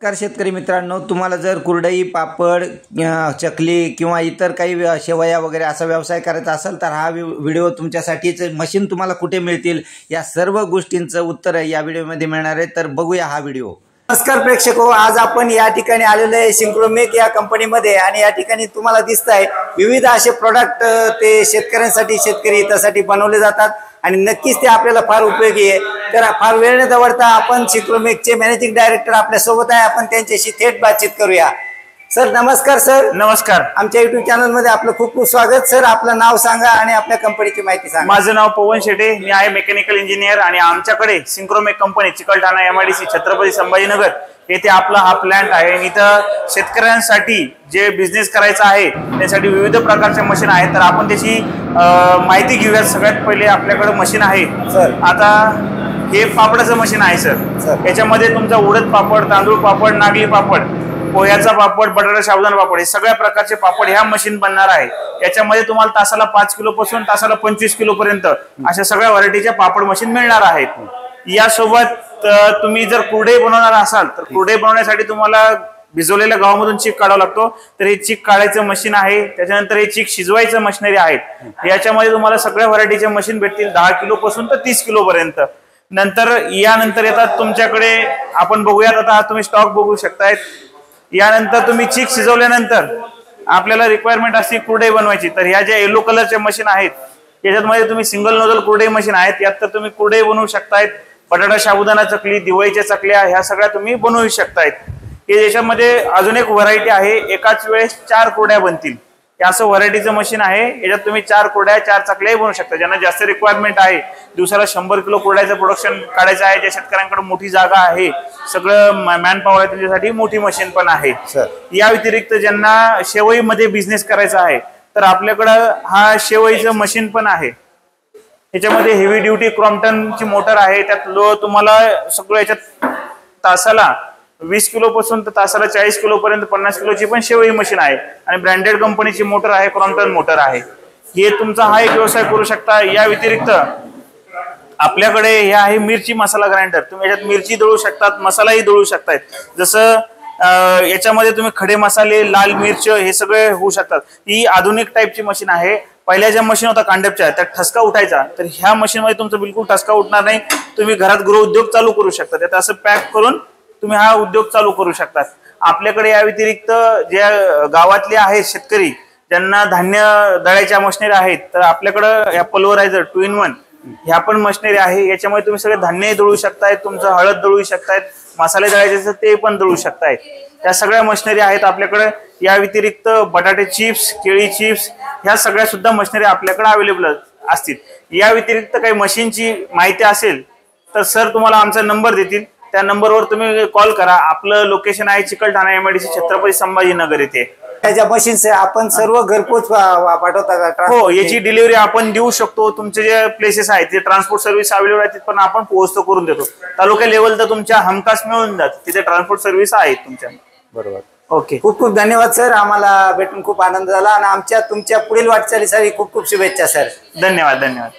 नमस्कार शेतकरी मित्रांनो, तुम्हाला जर कुरडई, पापड, चकली किंवा इतर काही शेवया वगैरे असा व्यवसाय करायचा असेल तर हा व्हिडिओ तुमच्यासाठीच. मशीन तुम्हाला कुठे मिळतील या सर्व गोष्टींचं उत्तर या व्हिडिओमध्ये मिळणार आहे, तर बघूया हा व्हिडिओ. नमस्कार प्रेक्षको, आज आपण या ठिकाणी आलेलो आहे सिंक्रोमेक या कंपनीमध्ये आणि या ठिकाणी तुम्हाला दिसत आहे विविध असे प्रोडक्ट ते शेतकऱ्यांसाठी शेतकरी हितासाठी बनवले जातात आणि नक्कीच ते आपल्याला फार उपयोगी आहे. तर फार वेळ न दवडता आपण सिंक्रोमेकचे मॅनेजिंग डायरेक्टर आपल्या सोबत आहे, आपण त्यांच्याशी थेट बातचीत करूया. सर नमस्कार. सर नमस्कार. आमच्या युट्यूब चॅनल मध्ये आपलं खूप खूप स्वागत. सर आपलं नाव सांगा आणि आपल्या कंपनीची माहिती सांगा. माझं नाव पवन शेटे, मी आहे मेकॅनिकल इंजिनियर आणि आमच्याकडे Synchromech company Chikalthana MIDC Chhatrapati Sambhajinagar येथे आपला हा प्लांट आहे. इथं शेतकऱ्यांसाठी जे बिझनेस करायचा आहे त्यासाठी विविध प्रकारचे मशीन आहेत. तर आपण त्याची माहिती घेऊया. सगळ्यात पहिले आपल्याकडे मशीन आहे सर. आता हे पापडाचं मशीन आहे सर. याच्यामध्ये तुमचा उडद पापड, तांदूळ पापड, नागली पापड, पोह्याचा पापड, बटाटा साबुदाणा पापड हे सगळ्या प्रकारचे पापड ह्या मशीन बनणार आहे. याच्यामध्ये तुम्हाला तासाला 5 किलो पासून तासाला 25 किलो पर्यंत अशा सगळ्या व्हरायटीच्या पापड मशीन मिळणार आहेत. यासोबत तुम्ही जर कुरडई बनवणार असाल तर कुरडई बनवण्यासाठी तुम्हाला भिजवलेल्या गव्हामधून चीक काढावा लागतो. तर हे चीक काढायचं मशीन आहे. त्याच्यानंतर हे चीक शिजवायचं मशिनरी आहेत. याच्यामध्ये तुम्हाला सगळ्या व्हरायटीचे मशीन भेटतील 10 किलो पासून तर 30 किलो पर्यंत. नंतर यानंतर येतात तुमच्याकडे, आपण बघूयात आता तुम्ही स्टॉक बघू शकतायत. यानंतर तुम्ही चीक शिजवल्यानंतर आपल्याला रिक्वायरमेंट असते कुरडई बनवायची. तर ह्या ज्या येलो कलरचे मशीन आहेत याच्यामध्ये तुम्ही सिंगल नोजल कुरडई मशीन आहेत. यात तर तुम्ही कुरडई बनवू शकतायत. बटाटा साबुदाणा चकली, दिवाळीच्या चकल्या ह्या सगळ्या तुम्ही बनवू शकतायत. हे याच्यामध्ये अजून एक व्हरायटी आहे, एकाच वेळेस 4 कुरड्या बनतील असं व्हरायटीचं मशीन आहे. याच्यात तुम्ही 4 कुरड्या 4 चकल्याही बनवू शकता. ज्यांना जास्त रिक्वायरमेंट आहे, दिवसाला 100 किलो कुरड्याचं प्रोडक्शन काढायचं आहे, ज्या शेतकऱ्यांकडे मोठी जागा आहे, सगळं मॅन पॉवर आहे, त्यांच्यासाठी मोठी मशीन पण आहे. या व्यतिरिक्त ज्यांना शेवईमध्ये बिझनेस करायचा आहे तर आपल्याकडं हा शेवईचं मशीन पण आहे. याच्यामध्ये हेवी ड्युटी क्रॉम्प्टनची मोटर आहे. त्यात तुम्हाला सगळं याच्यात तासाला 20 किलो पासून तर तासाला 40 किलो पर्यंत 50 किलोची पण शेवई मशीन आहे आणि ब्रँडेड कंपनीची मोटर आहे, क्रॉम्प्टन मोटर आहे. हे तुमचा हा एक व्यवसाय करू शकता. या व्यतिरिक्त आपल्याकडे हे आहे मिरची मसाला ग्राइंडर. तुम्ही याच्यात मिरची दळू शकतात, मसालाही दळू शकतायत. जसं याच्यामध्ये तुम्ही खडे मसाले, लाल मिरच हे सगळे होऊ शकतात. ही आधुनिक टाईपची मशीन आहे. पहिल्या ज्या मशीन होता कांडेपच्या त्यात ठसका उठायचा, तर ह्या मशीन मध्ये तुमचा बिलकुल ठसका उठणार नाही. तुम्ही घरात गृह उद्योग चालू करू शकता. त्यात असं पॅक करून तुम्ही हा उद्योग चालू करू शकता. आपल्याकडे या व्यतिरिक्त ज्या गावातले आहेत शेतकरी ज्यांना धान्य दळायच्या मशिनरी आहेत तर आपल्याकडं या पल्वरायझर 2 in 1 ह्या पण मशिनरी आहे. याच्यामध्ये तुम्ही सगळे धान्य दळू शकतायत, तुमचं हळद दळू शकतायत, मसाले दळायचे ते पण दळू शकतायत. या सगळ्या मशिनरी आहेत आपल्याकडे. या व्यतिरिक्त बटाटे चिप्स, केळी चिप्स ह्या सगळ्या सुद्धा मशिनरी आपल्याकडे अवेलेबल असतील. या व्यतिरिक्त काही मशीनची माहिती असेल तर सर तुम्हाला आमचा नंबर देतील, त्या नंबरवर तुम्ही कॉल करा. आपलं लोकेशन आहे चिकलठाणा एमआयडीसी छत्रपती संभाजीनगर येथे. त्याच्या मशीन्स आपण सर्व घरपोच पाठवता का? हो, याची डिलिव्हरी आपण देऊ शकतो. तुमचे जे प्लेसेस आहेत ते ट्रान्सपोर्ट सर्व्हिस अवेलेबल आहेत पण आपण पोहोचतो करून देतो. तालुका लेवल तर तुमच्या हमखास मिळून जात, तिथे ट्रान्सपोर्ट सर्व्हिस आहे तुमच्या. बरोबर. ओके, खूप खूप धन्यवाद सर. आम्हाला भेटून खूप आनंद झाला आणि तुमच्या पुढील वाटचालीसाठी खूप खूप शुभेच्छा सर. धन्यवाद. धन्यवाद.